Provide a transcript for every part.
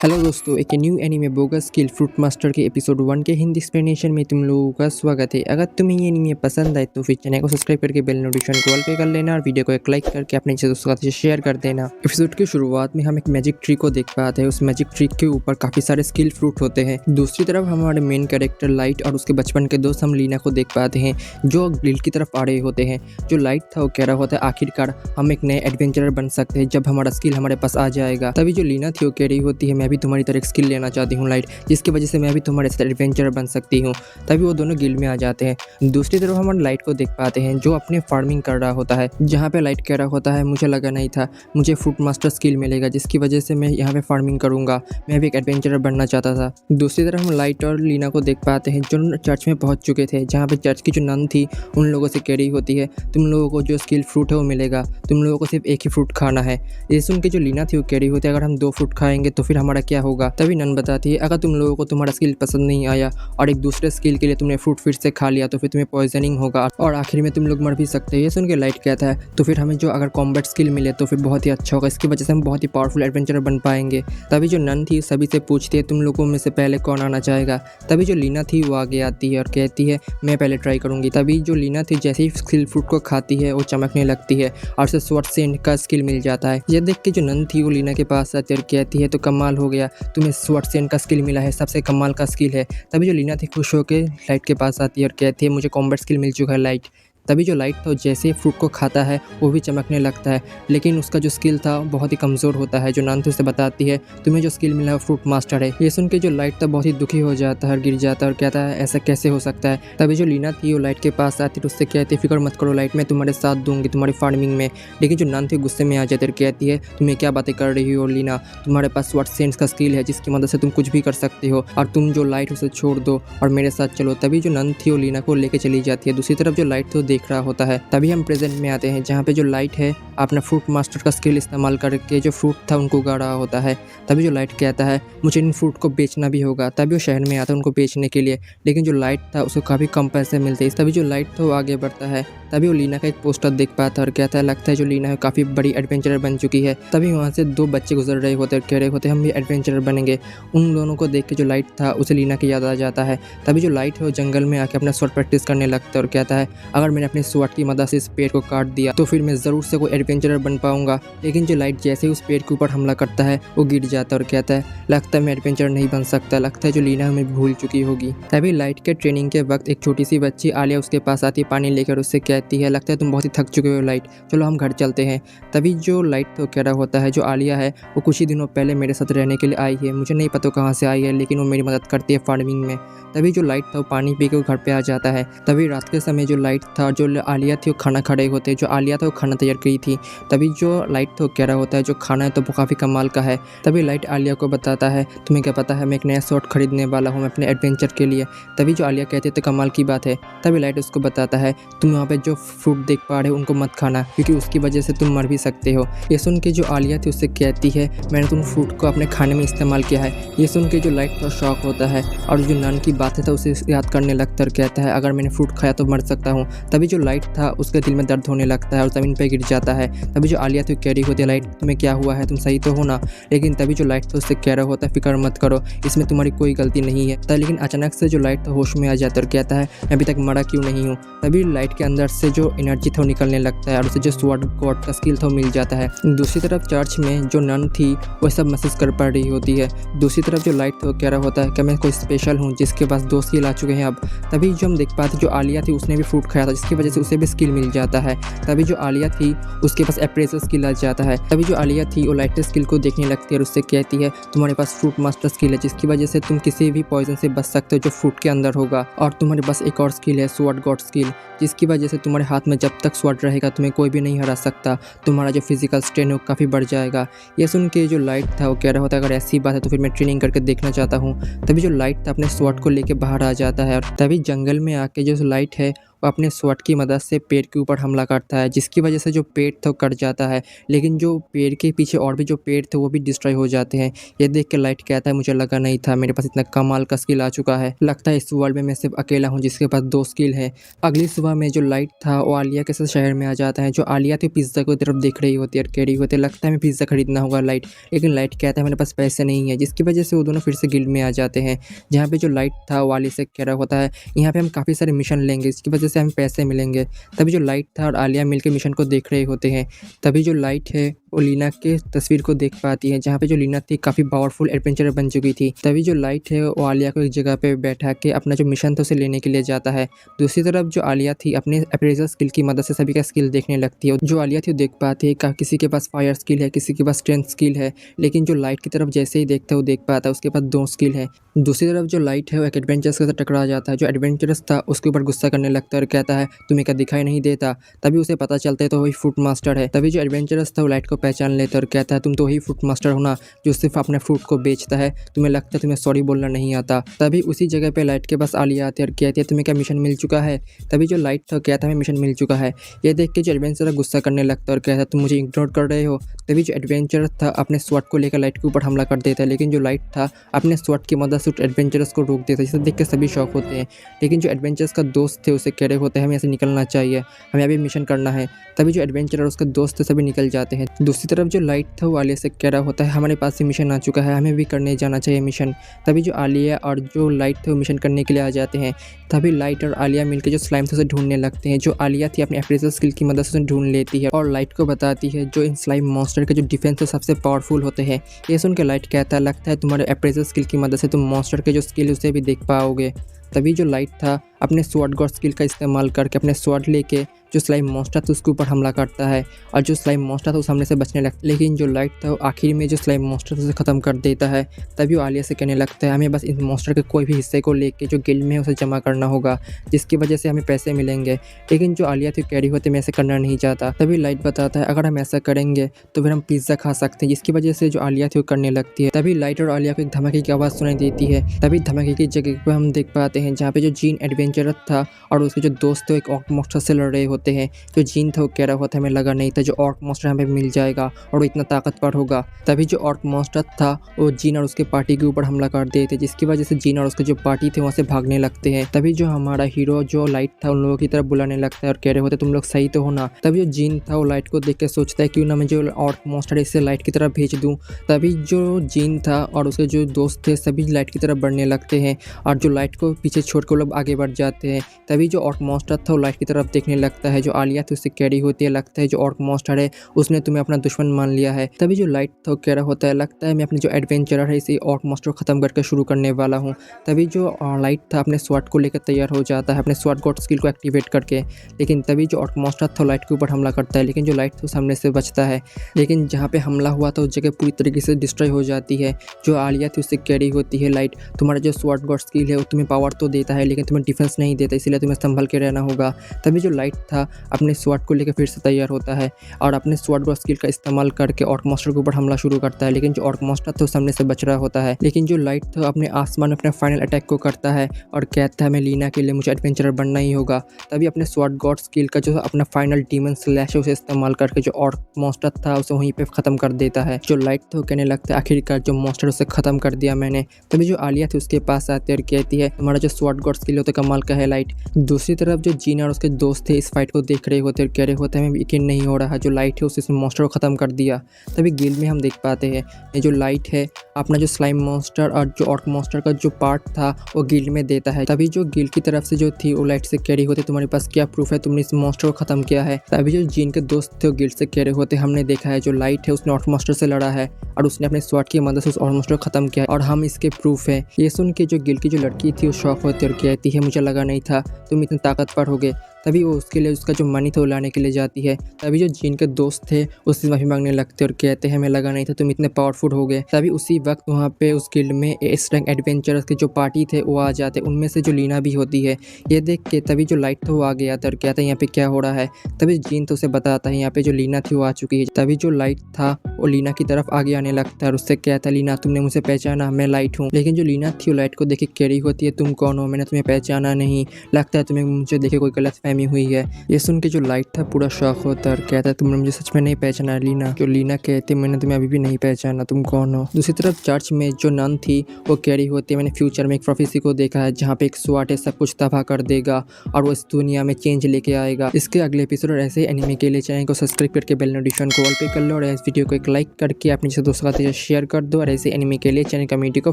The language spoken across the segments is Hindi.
हेलो दोस्तों, एक new anime bogus skill fruit master के एपिसोड 1 के हिंदी एक्सप्लेनेशन में तुम लोगों का स्वागत है। अगर तुम्हें ये एनीमे पसंद आए तो फिर चैनल को सब्सक्राइब करके बेल नोटिफिकेशन को ऑल पे कर लेना और वीडियो को एक लाइक करके अपने दोस्तों के साथ शेयर कर देना। एपिसोड की शुरुआत में हम एक मैजिक ट्री को देख पाते हैं। उस मैजिक ट्री के ऊपर काफी सारे स्किल फ्रूट होते हैं। दूसरी तरफ हमारे मेन कैरेक्टर लाइट और उसके बचपन के दोस्त हम लीना को देख पाते हैं, जो ग्रिल की तरफ आ रहे होते हैं। जो लाइट था वो कह रहा होता है आखिरकार हम एक नए एडवेंचरर बन सकते हैं जब हमारा स्किल हमारे पास आ जाएगा। तभी जो लीना थी वो कह रही होती है मैं भी तुम्हारी तरह स्किल लेना चाहती हूँ लाइट, जिसकी वजह से मैं भी तुम्हारे साथ एडवेंचरर बन सकती हूँ। तभी वो दोनों गिल्ड में आ जाते हैं। दूसरी तरफ हम लाइट को देख पाते हैं जो अपने फार्मिंग कर रहा होता है, जहाँ पे लाइट कह रहा होता है मुझे लगा नहीं था मुझे फ्रूट मास्टर स्किल मिलेगा जिसकी वजह से मैं यहाँ पे फार्मिंग करूँगा, मैं भी एक एडवेंचरर बनना चाहता था। दूसरी तरफ हम लाइट और लीना को देख पाते हैं जो चर्च में पहुँच चुके थे, जहाँ पे चर्च की जो नन थी उन लोगों से कह रही होती है तुम लोगों को जो स्किल फ्रूट है वो मिलेगा, तुम लोगों को सिर्फ एक ही फ्रूट खाना है। ये सुन के जो लीना थी वो कह रही होती है अगर हम 2 फ्रूट खाएंगे तो फिर हमारा क्या होगा। तभी नन बताती है अगर तुम लोगों को तुम्हारा स्किल पसंद नहीं आया और एक दूसरे स्किल के लिए तुमने फ्रूट फिर से खा लिया तो फिर तुम्हें पॉइजनिंग होगा और आखिर में तुम लोग मर भी सकते हो। ये सुन के लाइट कहता है तो फिर हमें जो अगर कॉम्बैट स्किल मिले तो फिर बहुत ही अच्छा होगा, इसकी वजह से हम बहुत ही पावरफुल एडवेंचरर बन पाएंगे। तभी जो नन थी सभी से पूछती है तुम लोगों में से पहले कौन आना चाहेगा। तभी जो लीना थी वो आगे आती है और कहती है मैं पहले ट्राई करूंगी। तभी जो लीना थी जैसे ही स्किल फ्रूट को खाती है वो चमकने लगती है और उसे स्वॉर्ड सेंड का स्किल मिल जाता है। ये देख के जो नन थी वो लीना के पास आती है और कहती है तो कमाल हो गया, तुम्हें स्वॉर्ड सेंड का स्किल मिला है, सबसे कमाल का स्किल है। तभी जो लीना थी खुश होकर लाइट के पास आती है और कहती है मुझे कॉम्बैट स्किल मिल चुका है लाइट। तभी जो लाइट था जैसे ही फ्रूट को खाता है वो भी चमकने लगता है, लेकिन उसका जो स्किल था बहुत ही कमज़ोर होता है। जो नन थी उसे बताती है तुम्हें जो स्किल मिला है फ्रूट मास्टर है। ये सुन के जो लाइट था बहुत ही दुखी हो जाता है और गिर जाता है और कहता है ऐसा कैसे हो सकता है। तभी जो लीना थी वो लाइट के पास आती है, उससे कहती है फिक्र मत करो लाइट, मैं तुम्हारे साथ दूंगी तुम्हारी फार्मिंग में। लेकिन जो नन थी गुस्से में आ जाती है और कहती है तुम्हें क्या बातें कर रही हो लीना, तुम्हारे पास स्वॉर्ड सेंस का स्किल है जिसकी मदद से तुम कुछ भी कर सकते हो और तुम जो लाइट उसे छोड़ दो और मेरे साथ चलो। तभी जो नन थी वो लीना को लेके चली जाती है। दूसरी तरफ जो लाइट थी देख रहा होता है। तभी हम प्रेजेंट में आते हैं जहाँ पे जो लाइट है अपना फ्रूट मास्टर का स्किल इस्तेमाल करके जो फ्रूट था उनको उगा रहा होता है। तभी जो लाइट कहता है मुझे इन फ्रूट को बेचना भी होगा। तभी वो शहर में आता है उनको बेचने के लिए, लेकिन जो लाइट था उसको काफ़ी कम पैसे मिलते हैं। तभी जो लाइट था वो आगे बढ़ता है। तभी वो लीना का एक पोस्टर देख पाता है और कहता है लगता है जो लीना है काफ़ी बड़ी एडवेंचरर बन चुकी है। तभी वहाँ से 2 बच्चे गुजर रहे होते हैं, कह रहे होते हम भी एडवेंचरर बनेंगे। उन दोनों को देख के जो लाइट था उसे लीना की याद आ जाता है। तभी जो लाइट है वो जंगल में आके अपना स्वॉर्ड प्रैक्टिस करने लगता है और कहता है अगर मैंने अपने स्वॉर्ड की मदद से इस पेड़ को काट दिया तो फिर मैं ज़रूर से कोई एडवेंचरर बन पाऊंगा। लेकिन जो लाइट जैसे ही उस पेड़ के ऊपर हमला करता है वो गिर जाता है और कहता है लगता है मैं एडवेंचरर नहीं बन सकता, लगता है जो लीना हमें भूल चुकी होगी। तभी लाइट के ट्रेनिंग के वक्त एक छोटी सी बच्ची आलिया उसके पास आती है पानी लेकर, उससे कहती है लगता है तुम बहुत ही थक चुके हो लाइट, चलो हम घर चलते हैं। तभी जो लाइट तो कह रहा होता है जो आलिया है वो कुछ ही दिनों पहले मेरे साथ रहने के लिए आई है, मुझे नहीं पता कहाँ से आई है लेकिन वो मेरी मदद करती है फार्मिंग में। तभी जो लाइट था वो पानी पी के घर पे आ जाता है। तभी रात के समय जो लाइट था जो आलिया थी वो खाना खा रहे होते, जो आलिया था वो खाना तैयार की थी। तभी जो लाइट था वो कह रहा होता है जो खाना है तो वो काफ़ी कमाल का है। तभी लाइट आलिया को बताता है तुम्हें क्या पता है मैं एक नया शॉट खरीदने वाला हूँ अपने एडवेंचर के लिए। तभी जो आलिया कहती है तो कमाल की बात है। तभी लाइट उसको बताता है तुम वहाँ पे जो फ्रूट देख पा रहे हो उनको मत खाना क्योंकि उसकी वजह से तुम मर भी सकते हो। ये सुन के जो आलिया थी उससे कहती है मैंने तुम फ्रूट को अपने खाने में इस्तेमाल किया है। ये सुन के जो लाइट था शॉक होता है और जो नन की बातें था उसे याद करने लगता है और कहता है अगर मैंने फ्रूट खाया तो मर सकता हूँ। तभी जो लाइट था उसके दिल में दर्द होने लगता है और ज़मीन पर गिर जाता है। तभी जो आलिया थी कह रही होती है लाइट तुम्हें क्या हुआ है, तुम सही तो हो ना। लेकिन तभी जो लाइट था उससे कह रहा होता है फिक्र मत करो इसमें तुम्हारी कोई गलती नहीं है। लेकिन अचानक से जो लाइट था होश में आ जाता है और कहता है मैं अभी तक मरा क्यों नहीं हूँ। तभी लाइट के अंदर से जो एनर्जी था वो निकलने लगता है और उसे जो स्वॉर्ड गॉड का स्किल था वो मिल जाता है। दूसरी तरफ चर्च में जो नन थी वो सब मैसेज कर पा रही होती है। दूसरी तरफ जो लाइट था कह रहा होता है कि मैं कोई स्पेशल हूँ जिसके पास 2 स्किल आ चुके हैं अब। तभी जो हम देख पाते जो आलिया थी उसने भी फ्रूट खाया था जिसकी वजह से उसे भी स्किल मिल जाता है। तभी जो आलिया थी उसके पास अप्रेजल स्किल आ जाता है। तभी जो आलिया थी वो लाइट स्किल को देखने लगती है और उससे कहती है तुम्हारे पास फ्रूट मास्टर स्किल है जिसकी वजह से तुम किसी भी पॉइजन से बच सकते हो जो फ्रूट के अंदर होगा। और तुम्हारे पास एक और स्किल है स्वॉर्ड गॉड स्किल जिसकी वजह से तुम्हारे हाथ में जब तक स्वॉर्ड रहेगा तुम्हें कोई भी नहीं हरा सकता, तुम्हारा जो फिजिकल स्ट्रेन है वो काफ़ी बढ़ जाएगा। ये सुन के जो लाइट था वो कह रहा होता है अगर ऐसी बात है तो फिर मैं ट्रेनिंग करके देखना चाहता हूँ। तभी जो लाइट था अपने स्वॉर्ड को लेके बाहर आ जाता है और तभी जंगल में आके जो लाइट है वो अपने स्वॉर्ड की मदद से पेड़ के ऊपर हमला करता है, जिसकी वजह से जो पेड़ था वो कट जाता है। लेकिन जो पेड़ के पीछे और भी जो पेड़ थे वो भी डिस्ट्रॉय हो जाते हैं। ये देख के लाइट कहता है मुझे लगा नहीं था मेरे पास इतना कमाल का स्किल आ चुका है। लगता है इस वर्ल्ड में मैं सिर्फ अकेला हूँ जिसके पास 2 स्किल है। अगली सुबह में जो लाइट था वो आलिया के साथ शहर में आ जाता है। जो आलिया थी पिज्ज़ा की तरफ देख रही होती है और कह रही होती है लगता है हमें पिज़्ज़ा खरीदना होगा लाइट। लेकिन लाइट कहता है मेरे पास पैसे नहीं है, जिसकी वजह से वो दोनों फिर से गिल्ड में आ जाते हैं। जहाँ पे जो लाइट था वो आलिया से कह रहा होता है यहाँ पे हम काफ़ी सारे मिशन लेंगे, इसकी वजह से हमें पैसे मिलेंगे। तभी जो लाइट था और आलिया मिलकर मिशन को देख रहे होते हैं। तभी जो लाइट है वो लीना के तस्वीर को देख पाती है, जहाँ पे जो लीना थी काफ़ी पावरफुल एडवेंचरर बन चुकी थी। तभी जो लाइट है वो आलिया को एक जगह पे बैठा के अपना जो मिशन था उसे लेने के लिए जाता है। दूसरी तरफ जो आलिया थी अपने अप्रेजल स्किल की मदद से सभी का स्किल देखने लगती है। जो आलिया थी वो देख पाती है किसी के पास फायर स्किल है, किसी के पास स्ट्रेंथ स्किल है, लेकिन जो लाइट की तरफ जैसे ही देखता है वो देख पाता है उसके पास 2 स्किल है। दूसरी तरफ जो लाइट है वो एक एडवेंचरस के साथ टकरा जाता है। जो एडवेंचरस था उसके ऊपर गुस्सा करने लगता है और कहता है तुम्हें क्या दिखाई नहीं देता। तभी उसे पता चलता है तो वही फ्रूट मास्टर है। तभी जो एडवेंचरस था वो लाइट को पहचान लेता है और कहता है तुम तो वही फ्रूट मास्टर हो ना जो सिर्फ अपने फ्रूट को बेचता है, तुम्हें लगता है तुम्हें सॉरी बोलना नहीं आता। तभी उसी जगह पे लाइट के पास आलिया आती है और कहती है तुम्हें क्या मिशन मिल चुका है। तभी जो लाइट था कहता है मिशन मिल चुका है। ये देख के जो एडवेंचरस गुस्सा करने लगता है और कहता है तुम मुझे इग्नोर कर रहे हो। तभी जो एडवेंचरस था अपने स्वॉर्ड को लेकर लाइट के ऊपर हमला कर देता है, लेकिन जो लाइट था अपने स्वॉर्ड की मदद से एडवेंचरस को रोक देता है। जिसे देख के सभी शौक होते हैं, लेकिन जो एडवेंचरस का दोस्त थे उसे कह रहे होते हैं हमें ऐसे निकलना चाहिए, हमें अभी मिशन करना है। तभी जो एडवेंचर और उसके दोस्त थे सभी निकल जाते हैं। दूसरी तरफ जो लाइट था वो आलिया से कह रहा होता है हमारे पास से मिशन आ चुका है, हमें भी करने जाना चाहिए मिशन। तभी जो आलिया और जो लाइट थे वो मिशन करने के लिए आ जाते हैं। तभी लाइट और आलिया मिलकर जो स्लाइम थे उसे ढूंढने लगते हैं। जो आलिया थी अपने अप्रेजल स्किल की मदद से उसे ढूंढ लेती है और लाइट को बताती है जो इन स्लाइम मॉन्स्टर के जो डिफेंस है सबसे पावरफुल होते हैं। ये सुन के लाइट कहता है लगता है तुम्हारे अप्रेजल स्किल की मदद से तुम मॉन्स्टर के जो स्किल है उसे भी देख पाओगे। तभी जो लाइट था अपने स्वॉर्ड गॉड स्किल का इस्तेमाल करके अपने स्वॉर्ड लेके जो स्लाइम मॉन्स्टर था उसके ऊपर हमला करता है और जो स्लाइम मॉन्स्टर था उस हमले से बचने लगता है। लेकिन जो लाइट था वो आखिर में जो स्लाइम मॉन्स्टर था उसे ख़त्म कर देता है। तभी वो आलिया से कहने लगता है हमें बस इस मॉन्स्टर के कोई भी हिस्से को लेके जो गिल्ड में है उसे जमा करना होगा, जिसकी वजह से हमें पैसे मिलेंगे। लेकिन जो आलिया थी कह रही होती मैं ऐसे करना नहीं चाहता। तभी लाइट बताता है अगर हम ऐसा करेंगे तो फिर हम पिज़्ज़ा खा सकते हैं, जिसकी वजह से जो आलिया थी वो करने लगती है। तभी लाइट और आलिया को एक धमाके की आवाज़ सुनाई देती है। तभी धमाके की जगह पर हम देख पाते हैं जहाँ पे जो जीन एडवेंचरर था और उसके जो दोस्त थे एक ऑर्क मॉन्स्टर से लड़ रहे होते हैं। जो जीन था वो कह रहा होता है हमें लगा नहीं था जो ऑर्क मॉन्स्टर हमें मिल जाएगा और वो इतना ताकतवर होगा। तभी जो ऑर्क मॉन्स्टर था वो जीन और उसके पार्टी के ऊपर हमला कर देते, जिसकी वजह से जीन और उसके जो पार्टी थे वहाँ से भागने लगते हैं। तभी जो हमारा हीरो जो लाइट था उन लोगों की तरफ बुलाने लगता है और कह रहे होते तुम लोग सही तो हो ना। तभी जो जीन था वो लाइट को देख के सोचता है क्यों ना मैं जो ऑर्क मॉन्स्टर है इसे लाइट की तरफ भेज दूँ। तभी जो जीन था और उसके जो दोस्त थे सभी लाइट की तरफ बढ़ने लगते हैं और जो लाइट को पीछे छोड़ कर लोग आगे बढ़ जाते हैं। तभी जो ऑर्क मॉन्स्टर था वो लाइट की तरफ देखने लगता है। जो आलिया थी उससे कह रही होती है लगता है जो ऑर्क मॉन्स्टर है उसने तुम्हें अपना दुश्मन मान लिया है। तभी जो लाइट था वो कह रहा होता है लगता है मैं अपने जो एडवेंचरर है इसे ऑर्क मॉन्स्टर को ख़त्म करके शुरू करने वाला हूँ। तभी जो लाइट था अपने स्वॉर्ड को लेकर तैयार हो जाता है अपने स्वॉर्ड गॉड स्किल को एक्टिवेट करके। लेकिन तभी जो ऑर्क मॉन्स्टर था लाइट के ऊपर हमला करता है, लेकिन जो लाइट था उस हमले से बचता है। लेकिन जहाँ पे हमला हुआ था उस जगह पूरी तरीके से डिस्ट्रॉय हो जाती है। जो आलिया थी उससे कह रही होती है लाइट तुम्हारा जो स्वॉर्ड गॉड स्किल है वो तुम्हें पावर तो देता है लेकिन तुम्हें डिफेंस नहीं देता, इसलिए तुम्हें संभल के रहना होगा। तभी जो लाइट था अपने स्वॉर्ड को लेकर फिर से तैयार होता है और अपने स्वॉर्ड गॉड स्किल का इस्तेमाल करके ऑर्क मॉन्स्टर के ऊपर हमला शुरू करता है। लेकिन जो ऑर्क मॉन्स्टर था उस हमले से बच रहा होता है। लेकिन जो लाइट था अपने आसमान में अपने फाइनल अटैक को करता है और कहता है मैं लीना के लिए मुझे एडवेंचरर बनना ही होगा। तभी अपने स्वॉर्ड गॉड स्किल का जो अपना फाइनल डीमन स्लैश है उसे इस्तेमाल करके जो ऑर्क मॉन्स्टर था उसे वहीं पे खत्म कर देता है। जो लाइट था कहने लगता है आखिरकार जो मॉन्स्टर उसे खत्म कर दिया मैंने। तभी जो आलिया थी उसके पास आती है और कहती है तुम्हारा जो स्वॉर्ड गॉड स्किल होता है कमाल का है लाइट। दूसरी तरफ जो जीना और उसके दोस्त थे इस फाइट को देख रहे होते और कह रहे होते हैं हमें यकीन नहीं हो रहा जो लाइट है उसने मॉन्स्टर को खत्म कर दिया। तभी गिल्ड में हम देख पाते हैं ये जो लाइट है अपना जो स्लाइम मॉन्स्टर और जो ऑर्क मॉन्स्टर का जो पार्ट था वो गिल्ड में देता है। तभी जो गिल्ड की तरफ से जो थी वो लाइट से कह रही होती तुम्हारे पास क्या प्रूफ है तुमने इस मॉन्स्टर को खत्म किया है। तभी जो जीन के दोस्त थे वो गिल्ड से कह रहे होते हमने देखा है जो लाइट है उसने ऑर्क मॉन्स्टर से लड़ा है और उसने अपने स्वॉर्ड की मदद से उस ऑर्क मॉन्स्टर को खत्म किया और हम इसके प्रूफ है। ये सुन के जो गिल्ड की जो लड़की थी वो शौक होती और कहती है मुझे लगा नहीं था तुम इतने ताकतवर होगे। तभी वो उसके लिए उसका जो मनी था वो लाने के लिए जाती है। तभी जो जीन के दोस्त थे उससे माफ़ी मांगने लगते और कहते हैं हमें लगा नहीं था तुम इतने पावरफुल हो गए। तभी उसी वक्त वहाँ पे उस गिल्ड में एस रैंक एडवेंचरर्स के जो पार्टी थे वो आ जाते, उनमें से जो लीना भी होती है। ये देख के तभी जो लाइट था वो आ गया था और कहता है यहाँ पे क्या हो रहा है। तभी जीन तो उसे बताता है यहाँ पे जो लीना थी वो आ चुकी है। तभी जो लाइट था वो लीना की तरफ आगे आने लगता है और उससे कहता है लीना तुमने मुझे पहचाना, मैं लाइट हूँ। लेकिन जो लीना थी वो लाइट को देख के कह रही होती है तुम कौन हो, मैंने तुम्हें पहचाना नहीं, लगता है तुम्हें मुझे देखे कोई गलत गलतफहमी हुई है। ये सुन के जो लाइट था पूरा शॉक होता और कहता तुमने मुझे सच में नहीं पहचाना लीना। जो लीना कहती मैंने तुम्हें अभी भी नहीं पहचाना, तुम कौन हो। दूसरी तरफ चर्च में जो नन थी वो कह रही होती मैंने फ्यूचर में एक प्रोफेसी को देखा है जहाँ पे एक स्वाट सब कुछ तबाह कर देगा और वो इस दुनिया में चेंज लेके आएगा। इसके अगले एपिसोड और ऐसे एनिमे के लिए चैनल को सब्सक्राइब करके बेल नोटिफिकेशन को ऑल पे कर लो और इस वीडियो को एक लाइक करके अपने दोस्तों के साथ शेयर कर दो और ऐसे एनिमे के लिए चैनल कम्युनिटी को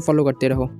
फॉलो करते रहो।